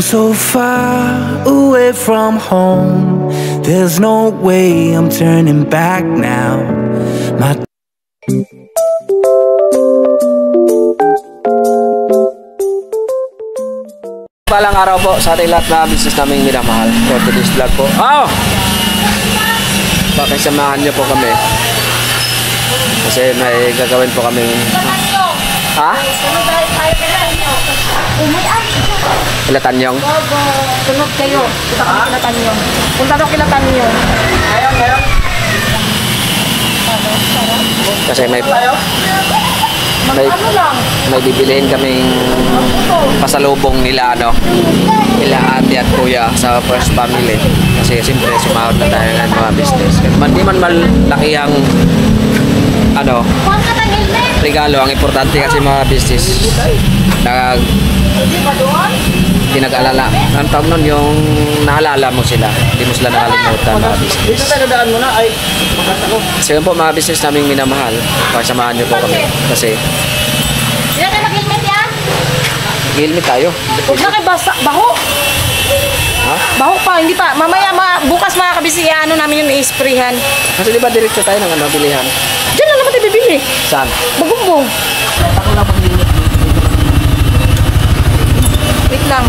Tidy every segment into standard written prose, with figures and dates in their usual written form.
I'm so far away from home. There's no way I'm turning back now. Palang araw po sa ating lahat na business naming minamahal. For today's vlog po. Pakisamahan niyo po kami. Kasi may gagawin po kaming... Ha? Kilatanyong? Sunod kayo. Punta kami Kilatanyong. Punta daw Kilatanyong. Kasi may bibilihin kaming pasalubong nila nila ate at kuya sa first family. Kasi siyempre sumahod na tayo ng mga business. Di man malakihang regalo, ang importante kasi mga business pinag-alala. Ang tawag nun, yung naalala mo sila, hindi mo sila nakalimutan mga business. So yun po mga business naming minamahal, pagsamahan nyo po kami kasi hindi na kayo mag-helmet yan? mag-helmet tayo. Huwag na kayo baho. Ha? Baho pa, hindi pa. Mamaya, bukas mga kabisi, namin yung i-sprayhan. Kasi di ba diretso tayo ng bilihan? Diyan lang naman tayo bibili. Saan? Bagumbong. Wait lang.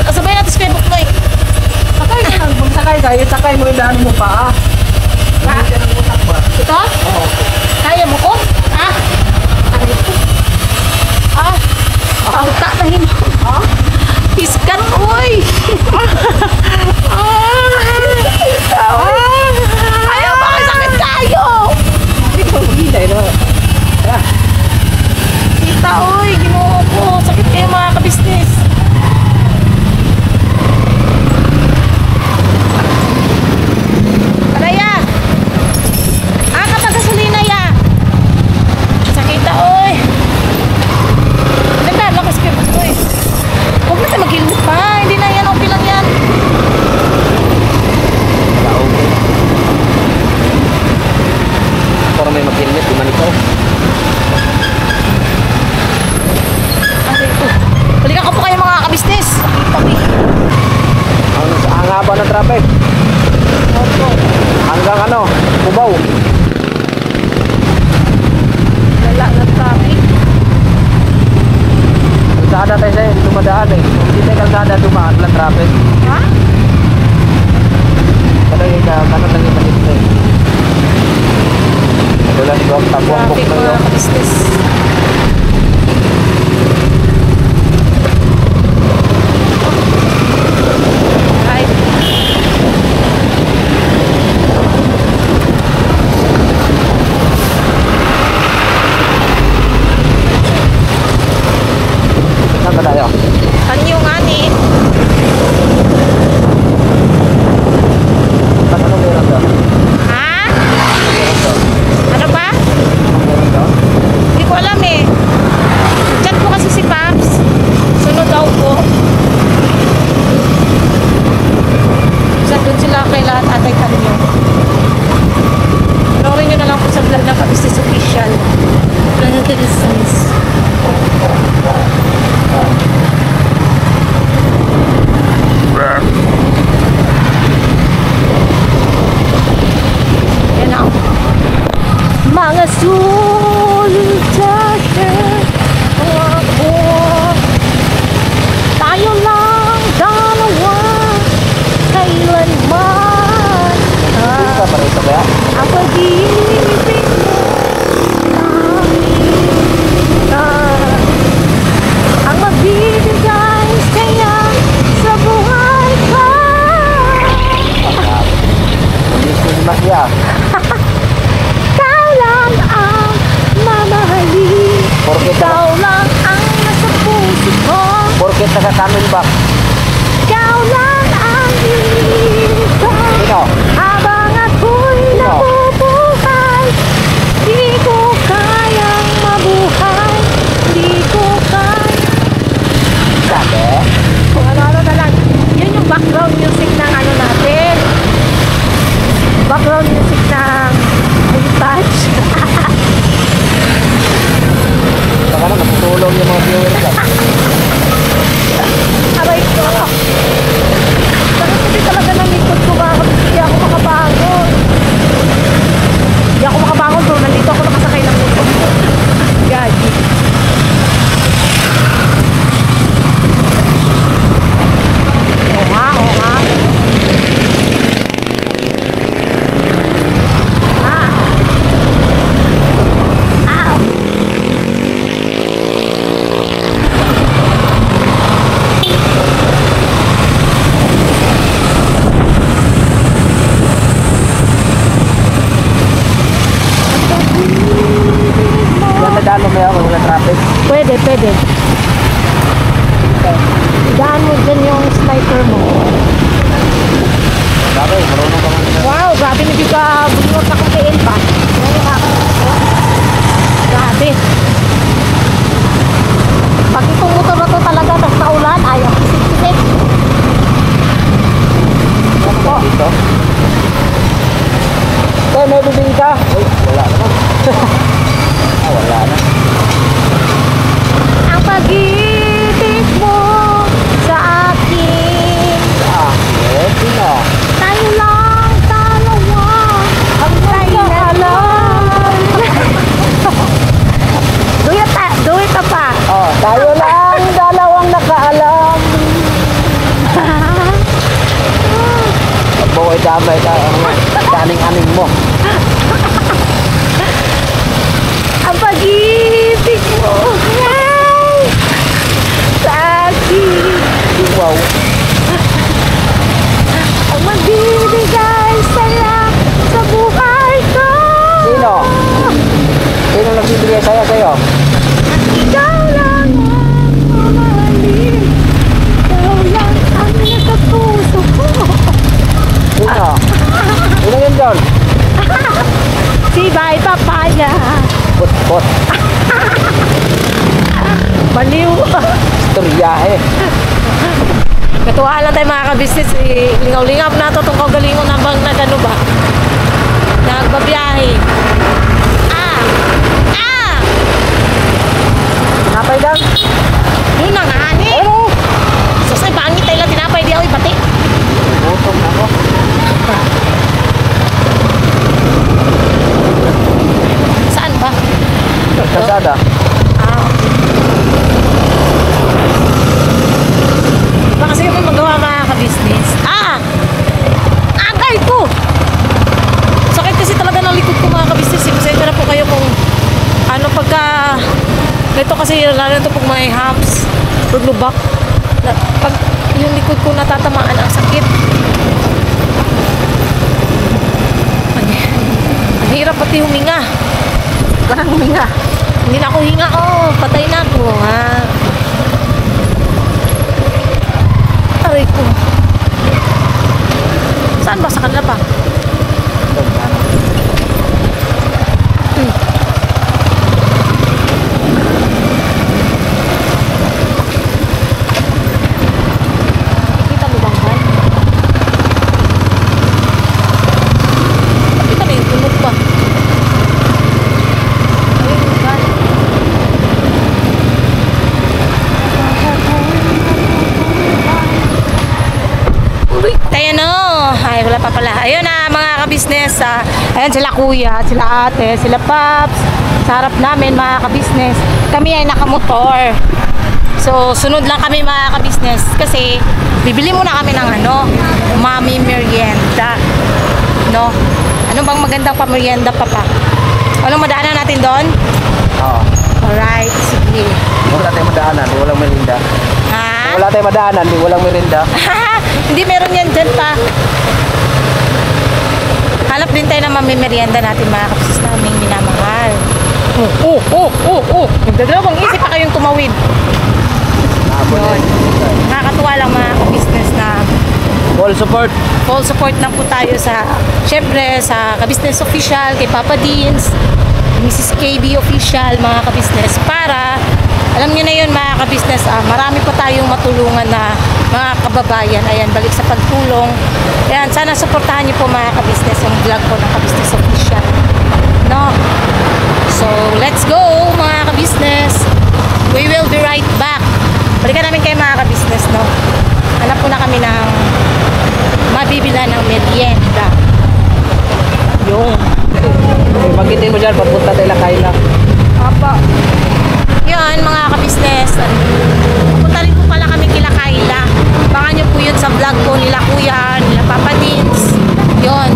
Sabay natin sa Facebook na eh. Sakay kayo, sakay mo yung daan mo pa. Ito? Oo. Kaya mo ko? Tahin mo. Iskan, uy! Ayaw, makasakit kayo! Kita, uy! Ginuho ko. Sakit kayo mga kabisnes. Alaya! Kapag gasolina ya! Sakita, uy! Ganda, lakas kayo, uy! Huwag na tayo mag-ilot pa. Hindi na yan. Okay lang yan. Para may mag-helmet, di man ikaw. Balikan ko po kayo mga kabisnes. Ang haba ng traffic. Opo. Hanggang Cubao. Lala na traffic. Kalsada tayo sa'yo, hindi dumadaan eh. Hindi tayo kalsada, dumaan lang traffic. Ha? Kanon lang yung malit na eh. Kadulan ko ang tabuang Traffic na mga yun. kabisnes. Right. Saan ba tayo? Kanyo nga ni. Anong meron daw? Ha? Ano ba? Anong meron daw? Hindi ko alam eh. Chat ko kasi si Paps. Sunod daw po. Doon sila kay lahat atay kanyo. Panoorin nyo na lang po sa vlog ng Kabisnes Official. Vlog ng Kabisnes. Yan na. Mga sultana, mga buwan, tayo lang dalawa, kailanman. Hindi ka pa rito kaya? Ang pag-ibig mo ang magbibigay saya sa buhay ko. Masya. Ikaw lang ang mamahalin. Ikaw lang ang nasa puso ko. Porket nagkasamin ba? Ikaw lang ang iniisip ko. Ikaw? Habang ako'y nabubuhay, di ko kayang mabuhay. Di ko kaya. Sabi? Kung ano-ano na lang. Yun yung background music ng natin. Background music ng touch. Baka na naputulong yung mga viewers ka. Aray ko. Tay, may bibili ka? Uy, wala naman. Wala na. Ang pag-ibig mo sa akin. Sino? Tayo lang dalawa ang nagkaalam. Do it pa. Oh, tayo lang dalawang nakaalam. Boy, damay ka. Kaning-aning mo. Ang pag-ibig mo sa akin. Wow. Ang magbibigay saya sa buhay ko. Sino? Sino nagbibigay sa'yo? Ikaw lang ang mamahalin. Ikaw lang ang nasa puso ko. Sino? Sino yun doon? Si Bay Papaya. Put. Baliw. Turyahe. Natuwa lang tayo mga ka-business. Lingaw-lingaw na ito itong kagalingon na bang nagano ba? Nagbabiyahe. Napay lang. Yun na nga ni. Susay bangit tayo lang tinapay di ako ipati. Butong na ako. Saan ba? Kasada. Baka sige mo magawa mga ka-business. Agay ko! Sakit kasi talaga ng likod ko mga ka-business. Pasensya na po kayo kung ano pagka ito kasi lalo ito pag may humps lubak pag yung likod ko natatamaan ang sakit. Ang hirap pati huminga. Kanang huminga. Hindi na ako hinga. Patay na ako aray ko. Saan ba? Sa kanila pa? Kita mo bang Han? Kita na yung tunog pa. Ayun, Han. Tayo no. Ay, wala pa pala. Ayun na mga ka-business. Ayun sila kuya, sila ate, sila paps. Sa harap namin mga ka-business. Kami ay nakamotor. So, sunod lang kami mga ka-business. Kasi, bibili muna kami ng mami merienda. No? Ano bang magandang pamerienda papa? Anong madaanan natin doon? Oo. Alright, sige. Wala tayong madaanan, walang merinda. Ha? Wala tayong madaanan, walang merinda. Hindi meron yan dyan pa. Hanap din tayo ng mamimerienda natin mga kapsis naming minamahal. Nagdadalawang isip pa kayong tumawid. Yun. Nakakatuwa lang mga business na Full support. full support lang po tayo sa, syempre sa ka-business official, kay Papa Deans, Mrs. KB official, mga ka-business, para alam nyo na yun mga ka-business, marami pa tayong matulungan na mga kababayan. Ayan, balik sa pagtulong. Ayan, sana supportahan nyo po mga ka-business yung vlog ko ng ka-business official. No? So, let's go mga ka-business. We will be right back. Balikan namin kayo mga ka-business, no? Hanap po na kami ng mabibila ng merienda. Yung. Magitin mo dyan, papunta tayo lakay lang. Apa. Yun, mga ka-business. Pupunta rin po pala kami kila Kayla. Baka nyo po yun sa vlog ko nila Kuya, nila Papa Dins. Yun.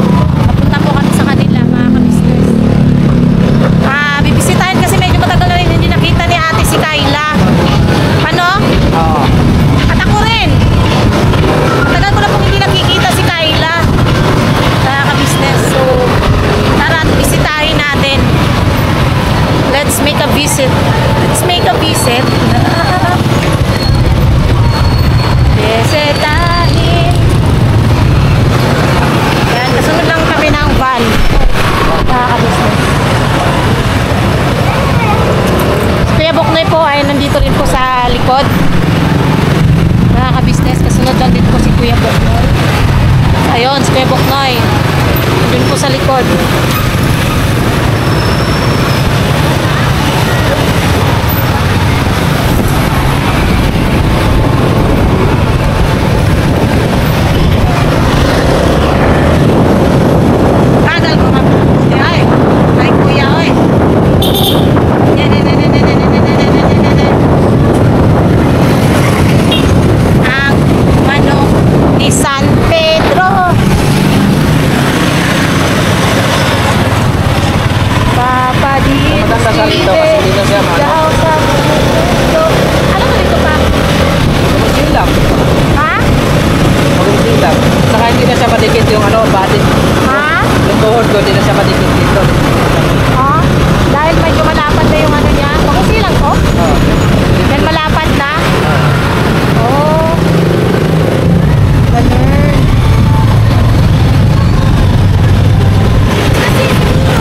tuhod ko, di na siya madikit dito. Ah, dahil medyo malapad na yung ano niya. Makusi lang ko? Dahil malapad na? Oh. Ganun. Kasi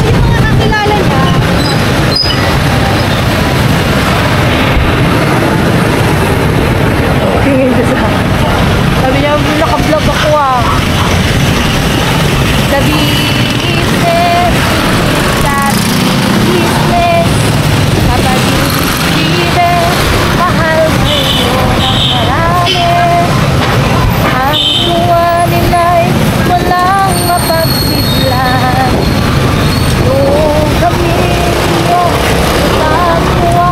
yung mga kakilala niya. Sabi niya, naka-vlog ako ah. The business, that business, kapag-ibig, mahal ngayon ang marami. Ang tuwa nila'y walang mapagsidlan. Nung kami niyo nagtakuha.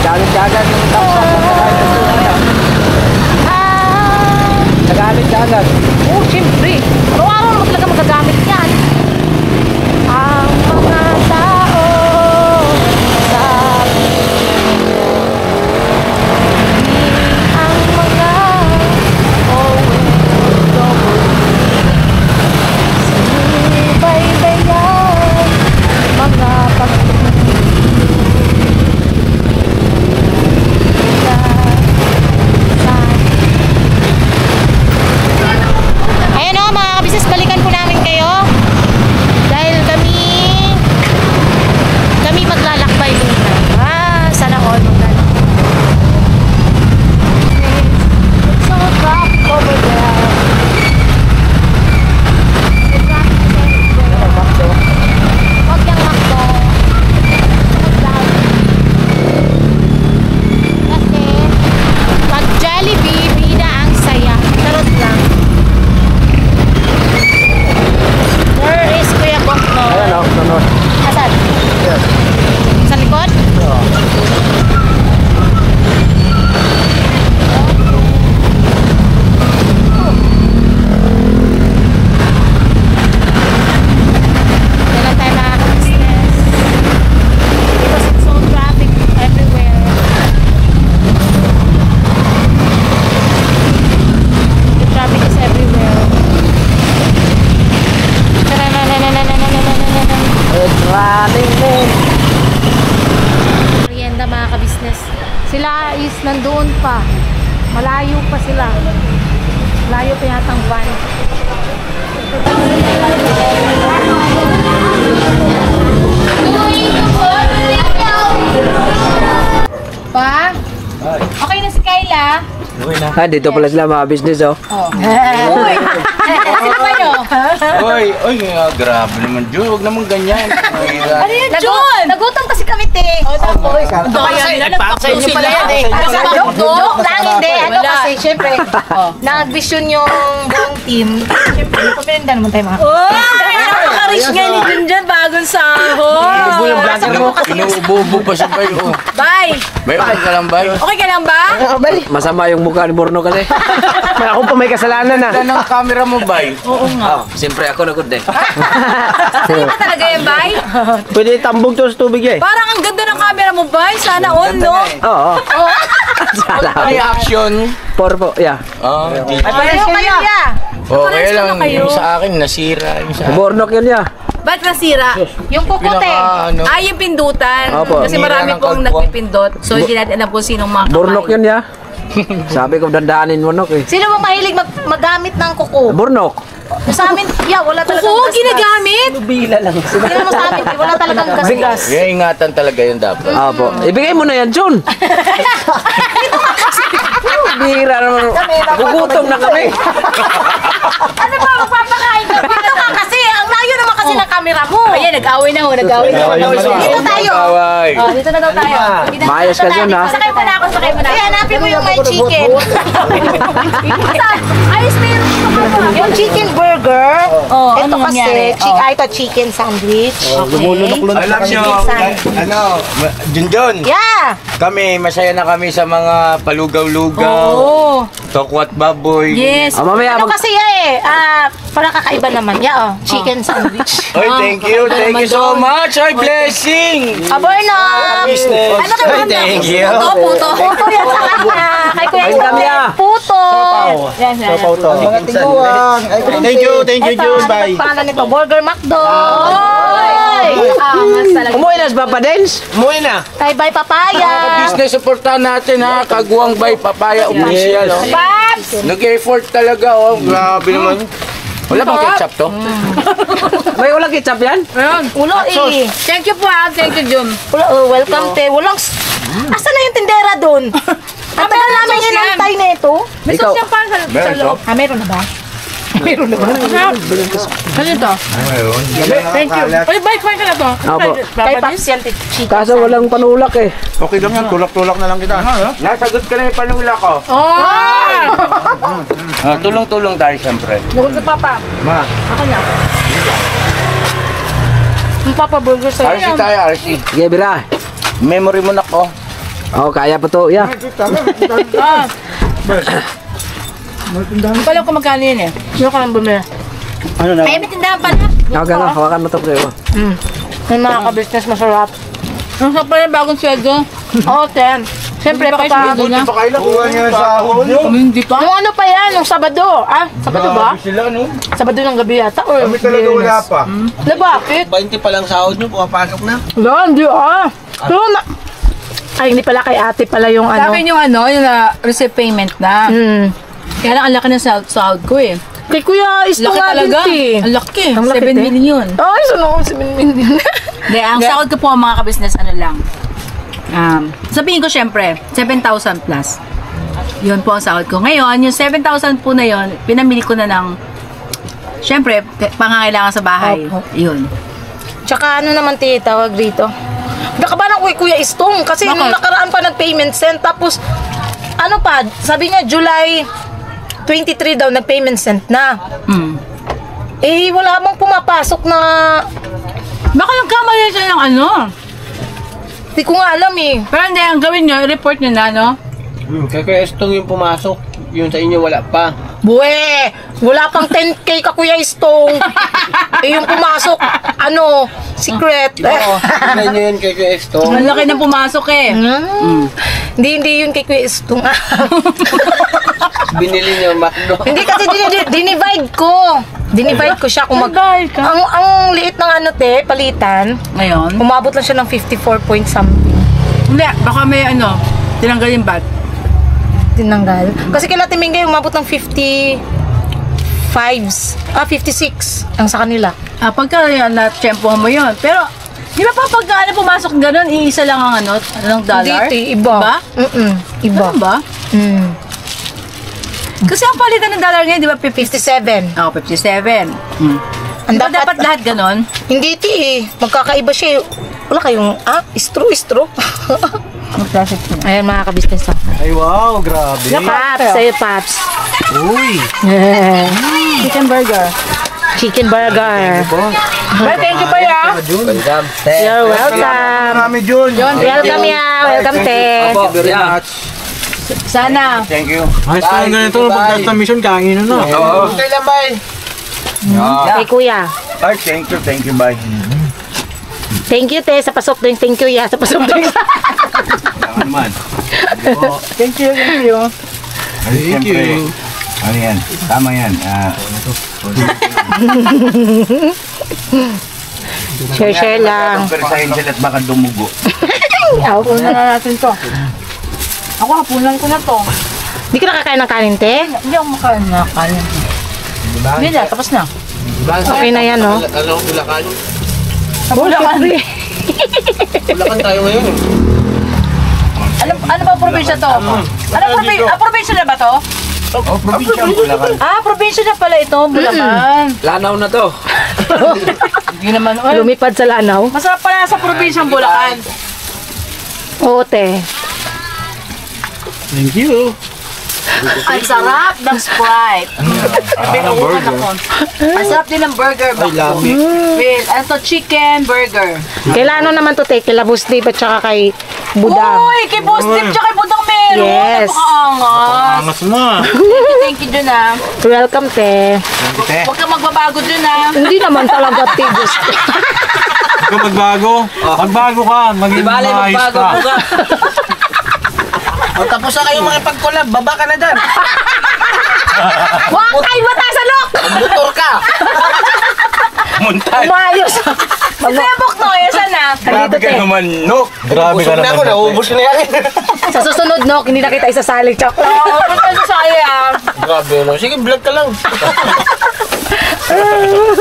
Dagat yung dagat. Oh, siyempre. Araw-araw naman talaga magagamit yan. Ang mga tao sa ang mga sinibay-bayan mga Ayan o mga kabisnes, balikan po namin kayo dahil kami maglalakbay muna. Sana all maglalakbay. It's so traffic over there. The traffic is everywhere. Huwag yung makdo. Kasi pag Jollibee, bida ang saya. Tarot lang. Where is Kuya Bokno? Ayan o, sunod. Asan? Sa likod? Yan lang tayo mga business. Because it's so traffic everywhere. The traffic is everywhere. Merienda mga kabisnes. Sila is nandoon pa. Malayo pa sila. Malayo pa yatang van. Pa? Okay na si Kayla? Dito pala sila mga business oh. Uy! Sino ba nyo? Oy, grabe naman, Jun. Huwag naman ganyan. Ano yun, Jun? Nagutom kasi kami, te. O, tapos. Sa inyo pala yan eh. Joke lang, hindi. Ano kasi, syempre, nag-vision yung buong team. Syempre, pumirinda naman tayo mga. Napaka-rich nga ni Junjun, bagong sahod. Inuubo pa siya, Bay. Oh. Bye! Bay, okay ka lang, Bay. Okay ka lang ba? Masama yung mukha ni Borno kasi. Ako pa may kasalanan na. Ganda ng camera mo, Bay. Oo nga. Siyempre ako nagod din. Sa'yo ba talaga yan, Bye? Pwede tambog to sa tubig eh. Parang ang ganda ng camera mo, Bye. Sana all, no? Oo. May action. Porpo, yeah. Oh, di. Pareho kayo, ya. Okay Pares lang. na kayo. Yung sa akin, nasira. Yung sa akin. Bornok yun yeah. Ba't nasira? Yung kukote. Ano? Ay, yung pindutan. Opo. Kasi marami Nira ng pong kalbo. nagpipindot. So, hindi natin alam kung sinong mga Bornok yun yeah. Sabi ko dandaanin Bornok eh. Sino bang mahilig magamit ng kuko? Bornok. Sa amin, wala talagang Kuko, gasgas. ginagamit? Bila lang. Hindi naman sa amin, wala talagang gasgas. Kaya ingatan talaga yun dapat. Opo. Ibigay mo na yan, Jun. Bihira naman. Gugutom na kami. Ano ba, magpapakain ka? Dito ka kasi, ang layo naman kasi ng camera mo. Ayan, nag-away na ho, nag-away na. Dito tayo. Kaway. Oh, dito na daw tayo. Maayos ka dyan ha. Sakay mo na ako, sakay mo na. Eh, hanapin mo yung may chicken. Ayos na yun. Yung chicken burger. Oh, Ito ano kasi, nangyari? ito chicken sandwich. Alam nyo, ano, Junjun, Yeah. kami, masaya na kami sa mga palugaw-lugaw, Oo. tokwat baboy. Yes. Mamaya Ano kasi parang kakaiba naman. Yeah, chicken sandwich. Oy, thank you so much. Ay, blessing. Aborno! Business. Ano ka ba? Thank you. Puto, puto. Puto yan sa kay Kuya Isabel. Puto. Yan, yan. Mga tiguan. Thank you, Jun. Bye. Pangalan nito, Burger McDo. Umuwi na sa Papa Dens? Umuwi na. Bye-bye papaya. Business supportan natin ha, Kaguang by Papaya official. Oh. Paps. Nag-effort talaga oh. Grabe naman. Wala bang ketchup to? May ulang ketchup yan? Ulo eh. Thank you po thank you, Jun. Welcome te. Walang... Asan na yung tindera doon? Ang tagal namin inantay na ito. May Ikaw. sauce yan pa sa loob. Meron na ba? Ano ito? Thank you. Uy, bye, kumain ka na to. Opo. Kay Paps yan, chika. Kaso walang panulak eh. Okay lang yan, tulak-tulak na lang kita. Nasagot ka na yung panula ko. Oh! Tulong-tulong tayo siyempre. Bukod sa papa. Ma, Ako na. Ang papa burger sa'yo RC yan. tayo, RC. Sige, bira. Memory mo na ko. Oo, kaya pa to. Yeah. Hindi pa alam kung magkano yun eh. Sino ka lang bumili? Ano na? Ay, may tindahan pala. Hawakan mo to, pre. May mga ka-business masarap. Ang sarap pala yung bagong sweldo. Oo, ten. Siyempre, Hindi ba kayo pagka... sweldo niya? Kuha niyo yung sahod nyo. Hindi pa. Nung ano pa yan? Nung Sabado. Sabado ba? Sila, no? Sabado ng gabi yata. Or Kami talaga wala Biyernes. pa. Di bakit? 20 pa lang sahod nyo, pumapasok na. Wala, hindi Pero na... Ay, hindi pala kay ate pala yung Sa ano. akin yung yung receipt payment na. Kaya lang ang laki ng sahod ko eh. Kay Kuya Isto Laki nga din talaga. eh. Ang laki. Ang laki, 7 te. million. Ay, sunod 7 million. Hindi, ang sahod ko po mga kabisnes, ano lang. Sabihin ko syempre, 7,000 plus. Yun po ang sahod ko. Ngayon, yung 7,000 po na yun, pinamili ko na ng, syempre, pangangailangan sa bahay. Opo. Yun. Tsaka ano naman tawag dito? Baka ba ng Kuya Istong? Kasi Bakit? nung nakaraan pa nag-payment sent. Tapos, ano pa, sabi niya July 23 daw nag-payment sent na. Eh, wala bang pumapasok na... Baka nagkamali siya ng Hindi ko nga alam eh. Pero hindi, ang gawin nyo, report nyo na, no? Kaya Estong yung pumasok. Yun sa inyo wala pa. Buwe! Wala pang 10K ka Kuya Istong. Eh, yung pumasok, secret. Tignan nyo yun kay Kuya Estong. Ang laki na pumasok eh. Hindi yun kay Kuya Istong. Binili nyo McDo. Hindi kasi dinivide ko. Dinivide ko siya kung Nag-divide ka? Ang liit ng palitan, Ngayon? umabot lang siya ng 54 point something. Hindi, baka may tinanggal yung bat. Tinanggal. Kasi kila Timingay umabot ng 56 ang sa kanila. Pagka na-tsempohan mo yun. Pero, di ba pag pumasok ganun, iisa lang ang dollar? Dito, iba. Iba. Ano ba? Kasi ang palitan ng dollar ngayon, di ba, 57. 57. Ang Di ba dapat lahat ganun? Hindi magkakaiba siya. Wala kayong, istro. Ayan mga ka-business. Ay wow, grabe. Paps, sa'yo Paps. Uy. Chicken burger. Chicken burger. Well, thank you pa ya. Welcome. You're welcome. Marami, Jun. Welcome ya. Welcome te. Very much. Sana. Thank you. Ayos na lang ganito. Pagkas na mission, kangin na. Oo. Okay lang, bye. Kay kuya. Ay, thank you, bye. Thank you te sa pasok drink. Thank you ya sa pasok drink. Naman. Thank you. Thank you. Ano yan? Tama yan. Share lang. Persahin sila at baka dumugo. Hapunan na natin to. Ako, hapunan ko na to. Di ka nakakain ng kanin te? Hindi ako makain na kanin. Hindi na, tapos na. Okay na yan no? Alam ko Bulacan. Bulacan. Bulacan tayo ngayon. Ano ba probinsya to? Probinsya na ba to? Oh, probinsya ang Bulacan. Probinsya na pala ito, Bulacan. Lanaw na to. Hindi naman, Lumipad sa Lanao. masarap pala sa probinsyang Bulacan. Oo te. Thank you. Ang sarap ng Sprite. Ang sarap din ng burger ba? Ay, lami. With, chicken burger. Kailan naman to te? Kila Busdip at saka kay Budang. Uy, kay Boss Tip tsaka kay Budang meron. Yes. Napakaangas. Angas mo. Thank you dun ah. Welcome te. Huwag kang magbabago dun ah. Hindi naman talaga te gusto. Huwag ka magbago. Magbago ka. Maging maayos ka. Kung tapos na kayo mga pag-collab, baba ka na dyan. Huwag kayo matay sa look! Motor ka. Muntay. Umayos! Magbebok no, yun sana. Grabe ka naman, no? Grabe ka naman. Naubos na yan. Sa susunod, no, hindi na kita isasali, Chok. Oo, ba't ka isasali, ah? Grabe no. Sige, vlog ka lang.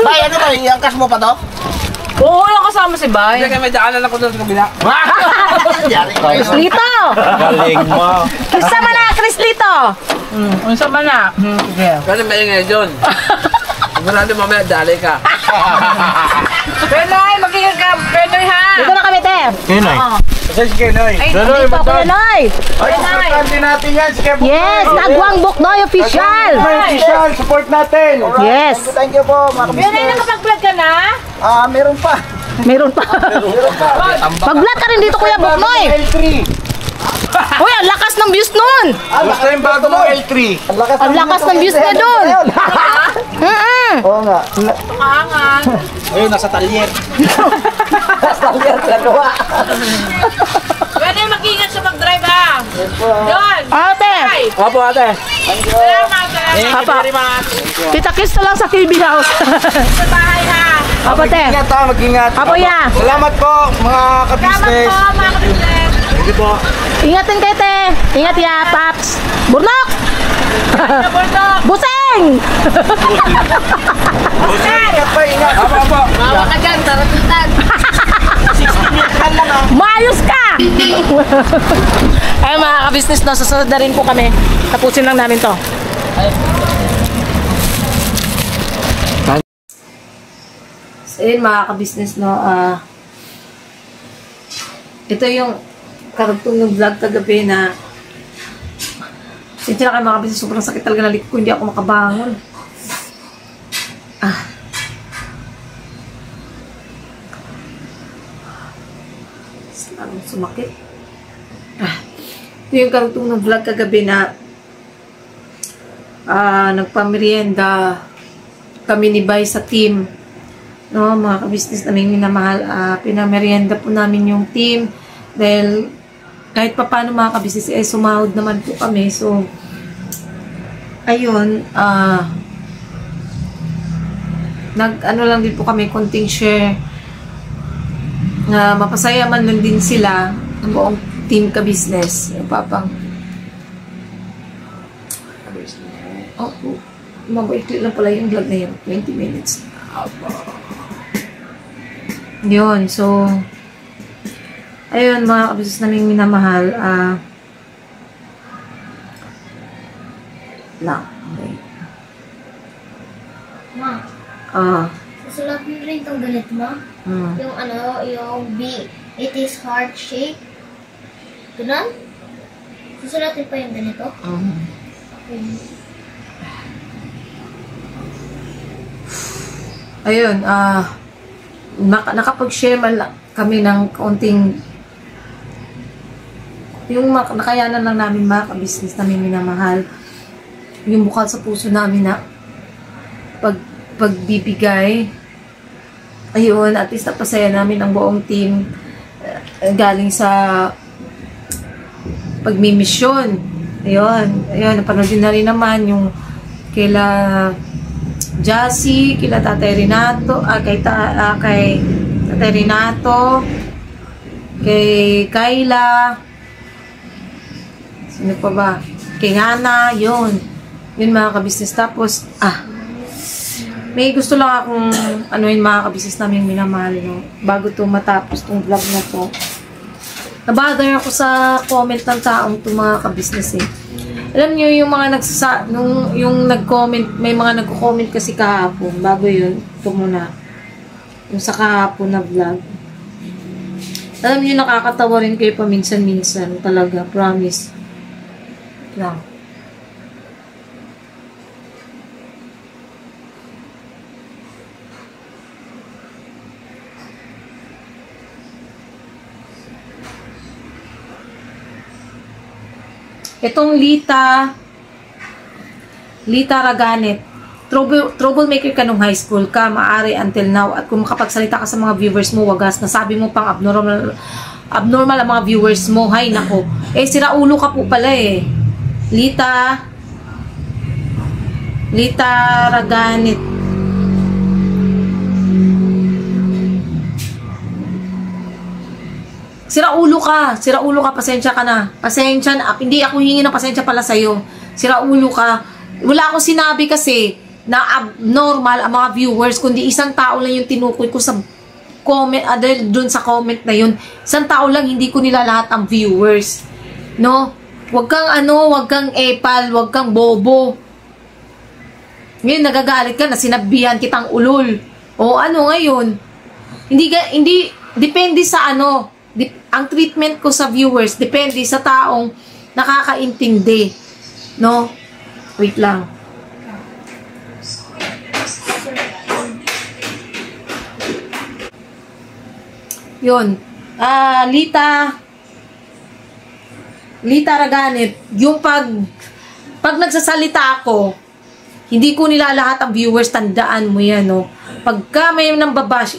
Bay, ano ba? Iangkas mo pa to? Oo, yung kasama si Bay. Kaya may daanan ako doon sa kabila. Chris Lito! Galing mo. Kasama na, Chris Lito! Kasama na. Sige. Kasi maingay doon. Sigurado mamaya dali ka. Penoy, magiging ka. Penoy, ha? Dito na kami, Te. Kenoy. Kasi si Kenoy. Ay, dito ako, Penoy. Ay, supportan din natin yan. Si Kevo. Yes, Tagwang Buknoy Official. Official, support natin. Yes. Thank you po, mga Penoy, nakapag-vlog ka na? meron pa. Meron pa. Mag-vlog ka rin dito, Kuya Buknoy. L3. Uy, ang lakas ng views nun. Gusto yung bago mong L3. Ang lakas ng views niya dun. Oo nga. Kangan. Ayun, nasa talyer. Pwede mag-ingat sa mag-drive, ha? Yun. Ate. Opo, ate. Salamat. Thank you very much. Kita kiss na lang sa TV house. Sa bahay, ha? Apo, te. Mag-ingat ha, mag-ingat. Apo, ya. Salamat po, mga Salamat ka-business. po, mga kapitlet. Thank you po. Ingatin kayo, te. Ingat ya, Paps. Burnok! Burnok! Buseng! Ingat pa, ingat. Opo. Mawa ka dyan, taratutan. Maayos ka! Ay, mga ka-business, no, susunod na rin po kami. Tapusin lang namin to. So, yun, mga ka-business, no, ito yung karugtong ng vlog kagabi na siya na kayo mga kabisnes, sobrang sakit talaga na likod ko, hindi ako makabangon. Sarang sumakit. Ito yung karugtong ng vlog kagabi na nagpamerienda kami ni Bay sa team. No, mga kabisnes namin minamahal, pinamerienda po namin yung team dahil kahit pa paano mga kabisnes ay sumahod naman po kami. So ayun, nag-ano lang din po kami, konting share na mapasaya man lang din sila ang buong team ka-business. Yung papang mabaikli lang pala yung vlog na yun, 20 minutes. Yun, so ayun mga ka-business naming minamahal, wait. Ma, susulat mo rin itong galit mo? Yung ano, yung B, it is heart shape. Ganun? Susulatin pa yung ganito? Ayun, nakapag-share man lang kami ng kaunting yung nakayanan lang namin mga ka-business namin minamahal. Yung bukal sa puso namin na pagbibigay. Ayun, at least napasaya namin ang buong team galing sa pagmimisyon. Ayun, napanood na rin naman yung kila Jassy, kila Tatay Renato, kay Tatay Renato, kay Kayla, sino pa ba? Kay Hana, yun mga ka-business. Tapos, may gusto lang akong anuin mga ka-business namin minamahal, no? Bago to matapos tong vlog na to. Nabother ako sa comment ng taong to mga ka-business eh. Alam niyo yung mga yung nag-comment, may mga nagko-comment kasi kahapon, bago yun, ito muna. Yung sa kahapon na vlog. Alam niyo, nakakatawa rin kayo paminsan-minsan, talaga, promise. Lang. Itong Lita Raganet, troublemaker ka nung high school ka, maaari until now, at kung makapagsalita ka sa mga viewers mo, wagas, nasabi mo pang abnormal ang mga viewers mo. Hay nako. Eh, sira ulo ka po pala eh. Lita Raganit. Sira ulo ka, pasensya ka na. Pasensya na, hindi ako hingi ng pasensya pala sa'yo. Sira ulo ka. Wala akong sinabi kasi na abnormal ang mga viewers, kundi isang tao lang yung tinukoy ko sa comment, dun sa comment na yun. Isang tao lang, hindi ko nila lahat ang viewers. No? Wag kang epal, wag kang bobo. Ngayon, nagagalit ka na sinabihan kitang ulol. O ano ngayon? Hindi, depende sa ang treatment ko sa viewers, depende sa taong nakakaintindi. No? Wait lang. Yun. Lita Raganit, yung pag nagsasalita ako, hindi ko nila lahat ang viewers, tandaan mo yan, no? Pagka may nang babash,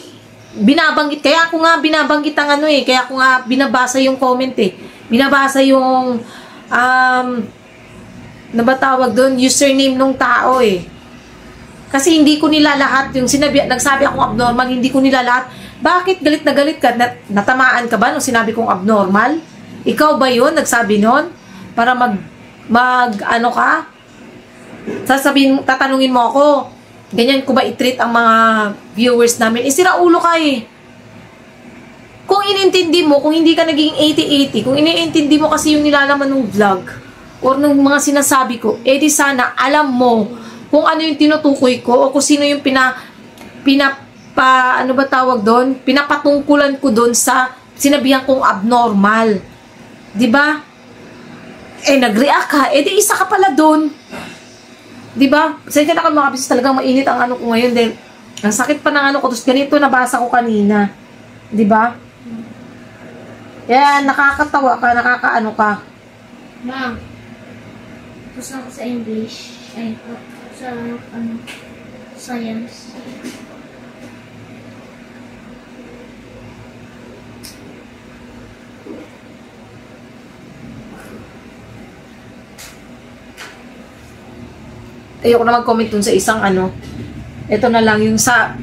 binabanggit, kaya ako nga binabanggit ang kaya ako nga binabasa yung comment binabasa yung nabatawag doon, username nung tao kasi hindi ko nila lahat yung nagsabi akong abnormal, hindi ko nila lahat. Bakit galit na galit ka? Natamaan ka ba nung sinabi kong abnormal? Ikaw ba yun nagsabi nun? Para ka? Tatanungin mo ako, ganyan ko ba i-treat ang mga viewers namin? Sira ulo ka Kung inintindi mo, kung hindi ka naging 80-80, kung iniintindi mo kasi yung nilalaman ng vlog, or ng mga sinasabi ko, di sana alam mo kung ano yung tinutukoy ko, o kung sino yung pinapatungkulan ko doon sa sinabihan kong abnormal. Diba? Nag-react ka, di isa ka pala doon. Diba? Sensya na ka mga business, talagang mainit ang ko ngayon din. Ang sakit pa ng ko, tapos ganito nabasa ko kanina. Diba? Yan, nakakatawa ka, ka. Ma'am, gusto ako sa English. Sa science. Ayoko na mag-comment dun sa isang ito na lang yung sa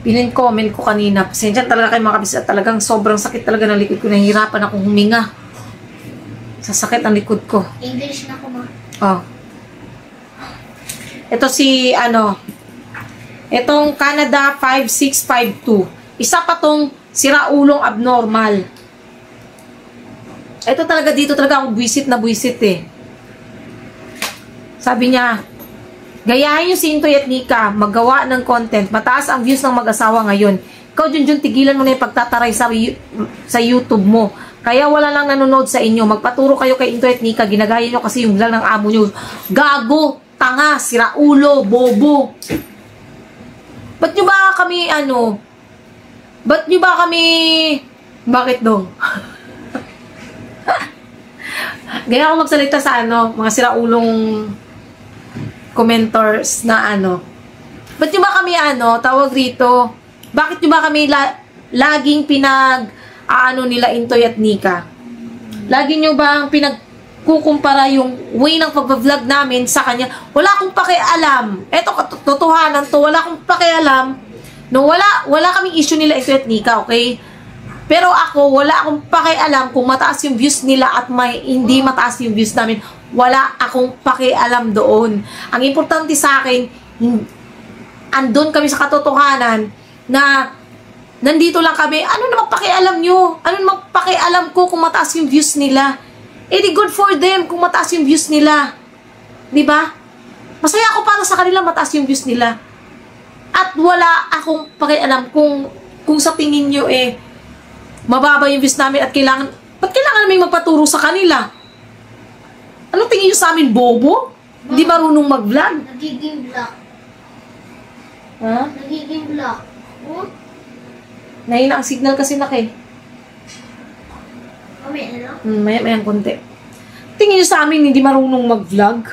pinin-comment ko kanina. Pasensya talaga kayo mga kabisa, talagang sobrang sakit talaga ng likod ko, nahihirapan akong huminga sa sakit ng likod ko. English na ko, ma. Ito itong Canada 5652, isa pa tong siraulong abnormal. Ito talaga, dito talaga ako buwisit na buwisit Sabi niya, gayahin yung si Intoy at Nika, maggawa ng content, mataas ang views ng mag-asawa ngayon. Ikaw, Junjun, tigilan mo na yung pagtataray sa YouTube mo. Kaya wala lang nanonood sa inyo. Magpaturo kayo kay Intoy at Nika, ginagaya nyo kasi yung vlog ng amo nyo. Gago, tanga, siraulo, bobo. Ba't nyo ba kami, bakit dong? Ganyan ako magsalita sa mga siraulong commenters na Ba't nyo ba kami tawag rito? Bakit nyo ba kami laging nila Intoy at Nika? Lagi nyo bang pinagkukumpara yung way ng pag-vlog namin sa kanya? Wala akong pakialam. Eto, totohanan to. Wala akong pakialam. No, wala kaming issue nila Intoy at Nika, okay? Pero ako, wala akong pakialam kung mataas yung views nila at hindi mataas yung views namin. Wala akong pakialam doon. Ang importante sa akin, andun kami sa katotohanan na nandito lang kami. Ano naman pakialam nyo? Ano naman pakialam ko kung mataas yung views nila? Di good for them kung mataas yung views nila. Diba? Masaya ako para sa kanila mataas yung views nila. At wala akong pakialam kung sa tingin nyo mababa yung views namin at ba't kailangan namin magpaturo sa kanila? Anong tingin nyo sa amin, bobo? Hindi marunong mag-vlog? Nagiging black. Ha? Nagiging black. Nahina ang signal kasi Maya konti. Tingin nyo sa amin, hindi marunong mag-vlog?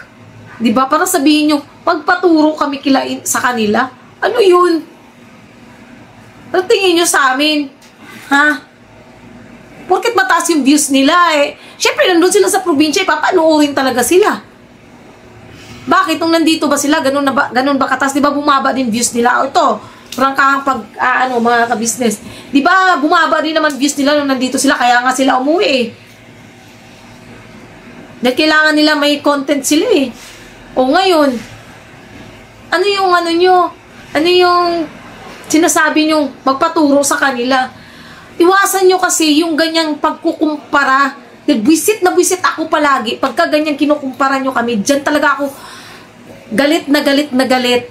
Diba? Para sabihin nyo, pagpaturo kami sa kanila. Ano yun? Ano tingin nyo sa amin? Ha? Porket mataas yung views nila eh. Siyempre, nandun sila sa probinsya, papanoorin talaga sila. Bakit? Nung nandito ba sila, ganun ba katas? Di ba bumaba din views nila? O ito, prangkahang mga ka-business. Di ba bumaba din naman views nila nung nandito sila, kaya nga sila umuwi eh. Dahil kailangan nila may content sila eh. O ngayon, ano yung sinasabi nyo magpaturo sa kanila? Iwasan nyo kasi yung ganyang pagkukumpara. Buisit na buisit ako palagi. Pagka ganyang kinukumpara nyo kami, dyan talaga ako galit na galit na galit.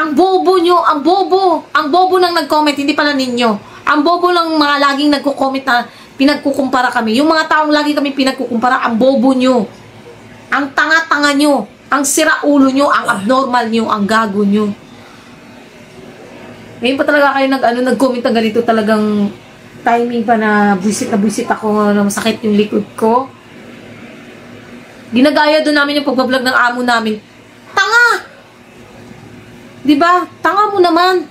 Ang bobo nyo, ang bobo nang nag-comment, hindi pala ninyo. Ang bobo lang mga laging nagko-comment na pinagkukumpara kami. Yung mga taong lagi kami pinagkukumpara, ang bobo nyo. Ang tanga-tanga nyo. Ang siraulo nyo, ang abnormal nyo, ang gago nyo. Ngayon pa talaga kayo nag-comment ng ganito, talagang timing pa na buisit ako, na masakit yung likod ko. Ginagaya doon namin yung pagbablog ng amo namin. Tanga! Diba? Tanga mo naman.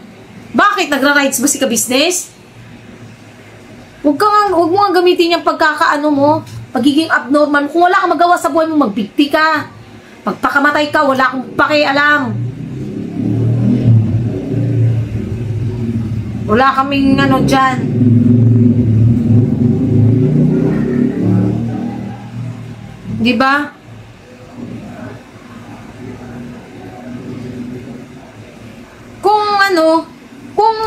Bakit? Nagra-rides ba si ka-business? Huwag mo nga gamitin yung pagkakaano mo. Pagiging abnormal. Kung wala kang magawa sa buhay mo, magbigti ka. Magpakamatay ka, wala akong pakialam. Wala kaming dyan. Diba? Kung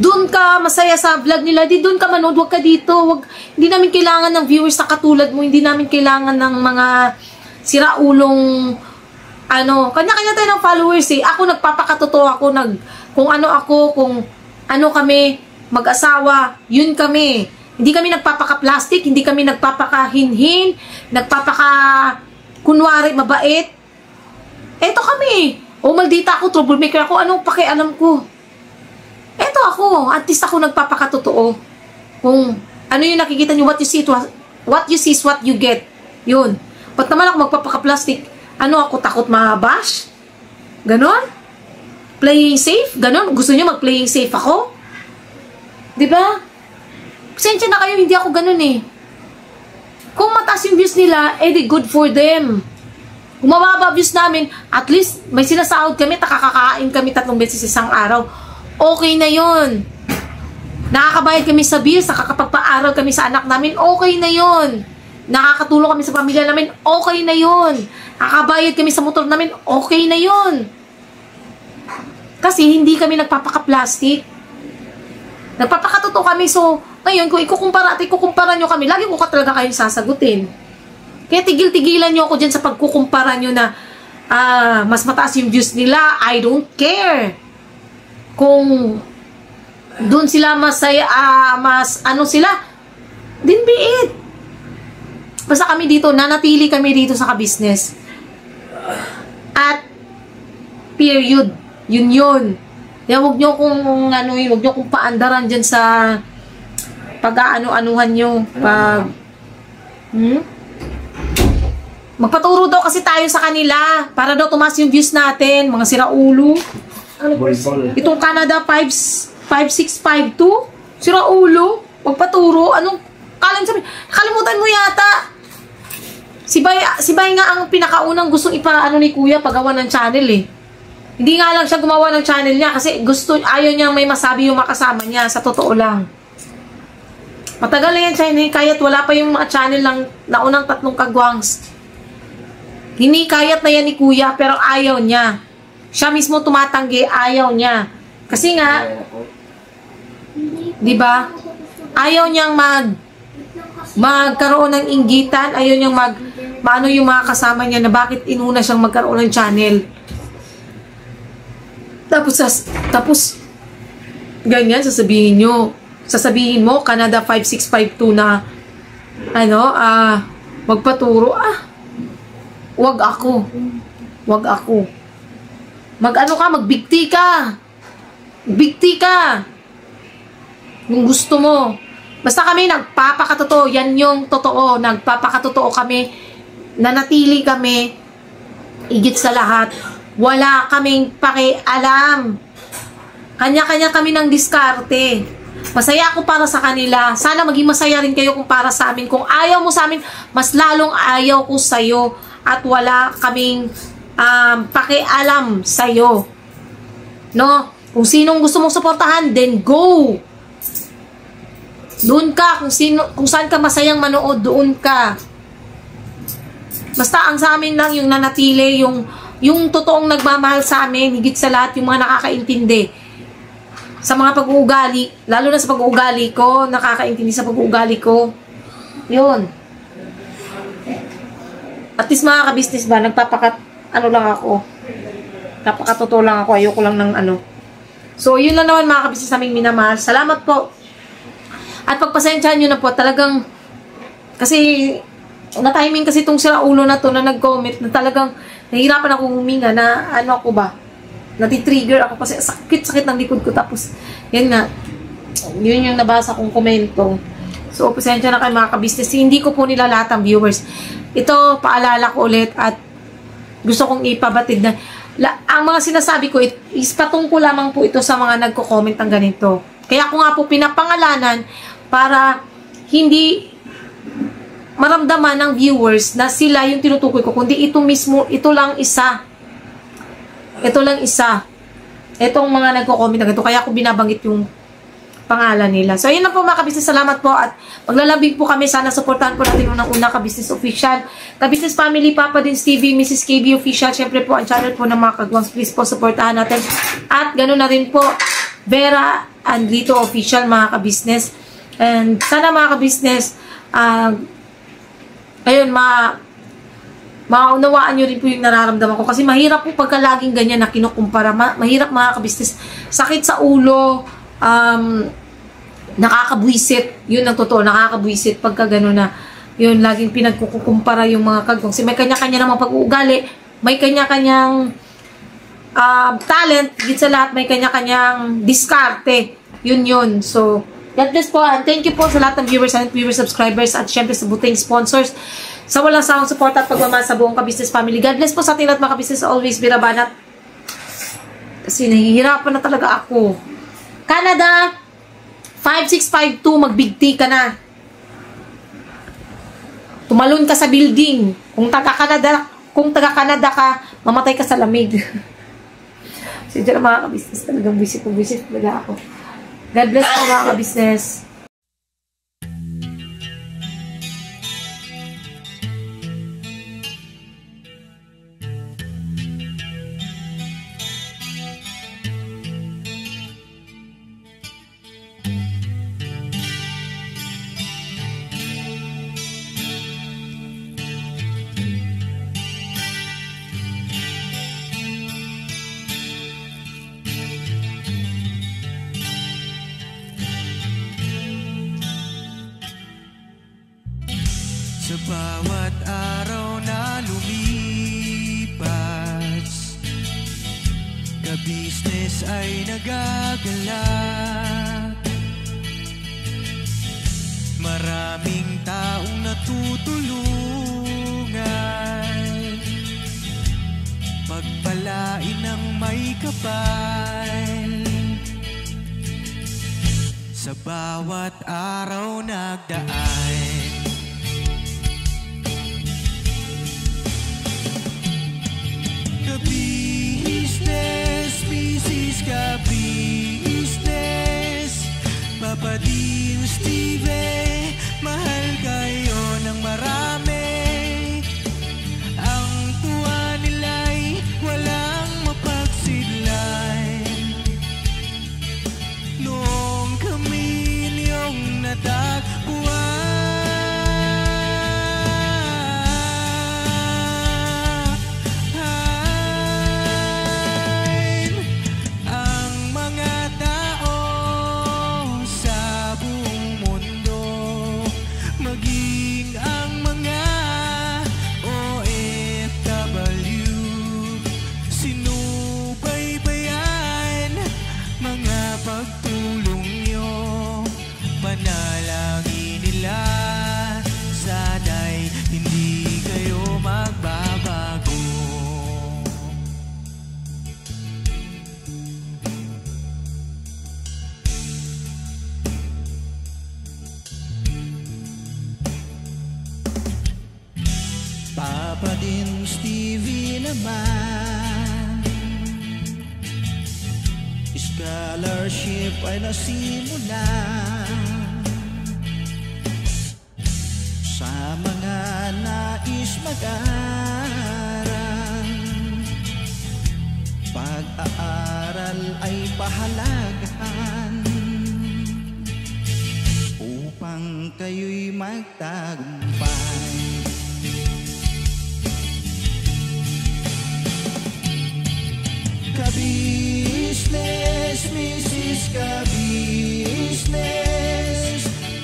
dun ka masaya sa vlog nila, di dun ka manood, wag ka dito. Hindi namin kailangan ng viewers na katulad mo, hindi namin kailangan ng mga siraulong kanya-kanya tayo ng followers eh. Ako nagpapakatotoo ako, kung ano kami, mag-asawa, yun kami. Hindi kami nagpapaka-plastic, hindi kami nagpapaka-hinhin, kunwari mabait. Eto kami. O maldita ako, troublemaker ako, anong pakialam ko? Eto ako, at least ako nagpapakatotoo. Kung ano yung nakikita nyo, what you see is what you get. Yun. Ba't naman ako magpapaka-plastic? Ako takot ma-bash? Ganon? Playing safe? Ganon? Gusto nyo mag-playing safe ako? Diba? Pasensya na kayo, hindi ako ganon eh. Kung mataas yung views nila, edi good for them. Kung mababa views namin, at least may sinasahod kami, nakakakain kami 3 beses isang araw. Okay na yun. Nakakabayad kami sa bills, nakakapagpa-aral kami sa anak namin, okay na yun. Nakakatulong kami sa pamilya namin, okay na yun. Nakakabayad kami sa motor namin, okay na yun. Kasi hindi kami nagpapaka-plastic. Nagpapakatotoo kami, so ngayon kung ikukumpara nyo kami, lagi ko talaga kayong sasagutin. Kaya tigil-tigilan nyo ako dyan sa pagkukumpara nyo na mas mataas yung views nila. I don't care. Kung doon sila masaya, sila, din be it. Basta kami dito, nanatili kami dito sa ka-business. At, period. Yun. Kaya huwag nyo kung paandaran dyan sa pag-aano-anuhan nyo. Magpaturo daw kasi tayo sa kanila para daw tumaas yung views natin, mga siraulo. Itong Canada 5652, siraulo, magpaturo. Kalimutan mo yata. Si Bay nga ang pinakaunang gustong ni Kuya paggawa ng channel eh. Hindi nga lang siya gumawa ng channel niya kasi ayaw niya may masabi yung makasama niya, sa totoo lang. Matagal na yan siya, kahit wala pa yung mga channel ng naunang 3 kagwangs. Hinikayat na yan ni Kuya, pero ayaw niya. Siya mismo tumatanggi, ayaw niya. Kasi nga, di ba? Ayaw niyang magkaroon ng inggitan, ayaw niyang maano yung mga kasama niya na bakit inuna siyang magkaroon ng channel. Tapos, ganyan, sasabihin mo, Canada 5652 na, magpaturo, wag ako. Magbigti ka. Kung gusto mo. Basta kami nagpapakatotoo, yan yung totoo, nagpapakatotoo kami, nanatili kami, higit sa lahat, wala kaming pakialam. Kanya-kanya kami ng diskarte. Masaya ako para sa kanila. Sana maging masaya rin kayo kung para sa amin. Kung ayaw mo sa amin, mas lalong ayaw ko sa'yo. At wala kaming pakialam sa'yo. No? Kung sinong gusto mong suportahan, then go! Doon ka. Kung saan ka masayang manood, doon ka. Basta ang sa amin lang yung nanatili, yung totoong nagmamahal sa amin, higit sa lahat yung mga nakakaintindi. Sa mga pag-uugali, lalo na sa pag-uugali ko, nakakaintindi sa pag-uugali ko. Yun. At least mga ka-business ba, lang ako. Napakatotoo lang ako, ayoko lang ng ano. So, yun lang naman mga ka-business naming minamahal. Salamat po. At pagpasensyahan nyo na po, talagang, kasi, na-timing kasi itong sira ulo na to na nag-comment, na talagang, nahihirapan akong huminga na, ano ako ba, nati-trigger ako kasi sakit-sakit ng likod ko. Tapos, yan nga, yun yung nabasa kong komento. So, pasensya na kayo mga ka-business. Hindi ko po nila lahat ang viewers. Ito, paalala ko ulit at gusto kong ipabatid na ang mga sinasabi ko is patungkol lamang po ito sa mga nagko-comment ng ganito. Kaya ako nga po pinapangalanan para hindi maramdaman ng viewers na sila yung tinutukoy ko, kundi ito mismo, ito lang isa. Itong mga nagko-comment na ganito. Kaya ako binabanggit yung pangalan nila. So, ayun na po mga ka-business. Salamat po at maglalambing po kami. Sana supportahan po natin unang-una ka-business official. Ka-business family, Papa Dins TV, Mrs. KB official. Siyempre po, ang channel po ng mga kagwangs. Please po, supportahan natin. At ganoon na rin po, Vera and Lito official mga ka-business. And sana mga ka-business, ayun, maunawaan nyo rin po yung nararamdaman ko. Kasi mahirap po pagka laging ganyan na kinukumpara. Mahirap mga ka-business. Sakit sa ulo, nakakabwisit. Yun ang totoo, nakakabwisit pagka gano'n na yun, laging pinagkukumpara yung mga kagwang. Kasi may kanya-kanya namang pag-uugali, may kanya-kanyang talent, higit sa lahat, may kanya-kanyang diskarte. Yun. So, God bless po. And thank you po sa lahat ng viewers and viewers, subscribers, at syempre sa buting sponsors. Sa walang sawang support at pagmamahal sa buong ka-business family. God bless po sa ating lahat mga ka-business. Always birabanat. Kasi nahihirapan na talaga ako. Canada, 5652, mag-big T ka na. Tumalon ka sa building. Kung taga-Canada ka, mamatay ka sa lamig. So, dyan mga ka-business, talagang visit talaga ako. God bless po mga ka-business. Sa bawat araw na lumipas, ka-business ay nagagalak. Maraming taong natutulungan, pagpalain ng may kapal. Sa bawat araw nagdaan, ka-business, Papa Dins TV, mahal kayo ng marami. Ang tuwa nila'y walang mapagsidlan. Noong kami niyong natagpuan, maging ang mga naman. Scholarship ay nasimulan sa mga nais mag-aral. Pag-aaral ay pahalagahan upang kayo'y magtagumpay. Ka-business, Mrs. Ka-business,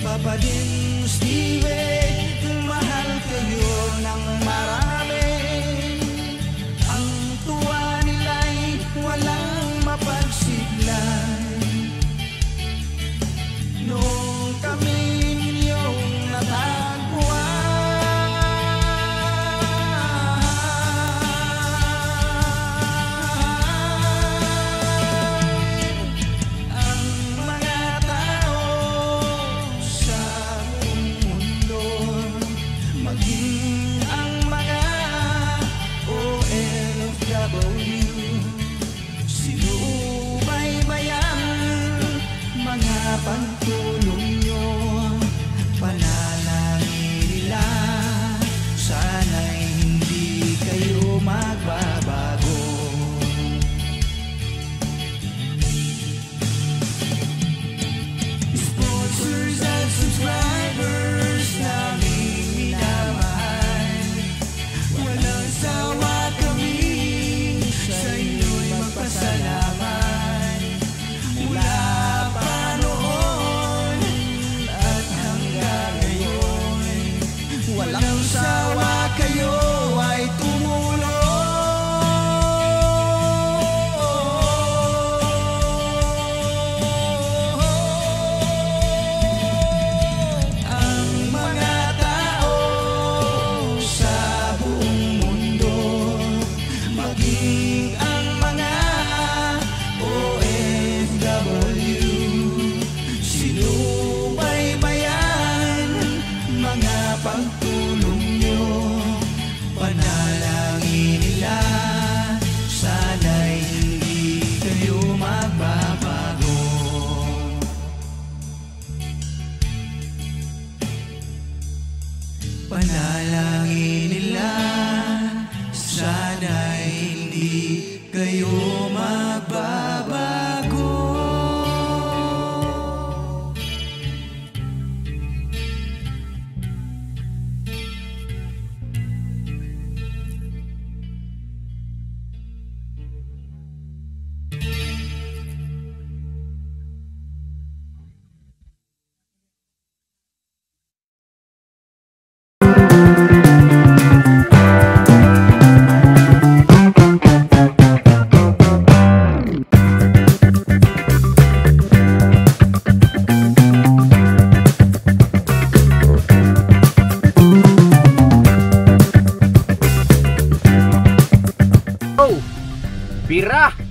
Papa din Steven, mahal kayo ng marami. Ang tuwa nila'y walang mapagsiglay. Noong kami ninyong natagpuan, pagtulong nyo, panalangin nila, sana'y hindi kayo magbabago. Sponsors at subscribers namin minamahal, walang sawa kami sa inyo'y magpasalamat. Mula pa noon at hanggang ngayon, walang sawa kayo ay tumulong. Ang mga tao sa buong mundo, maging ang mga OFW, sinubaybayan mga pagtulong nyo, panalangin nila, sana'y hindi kayo magbabago. Panalangin nila, sana'y hindi kayo magbabago. Bira!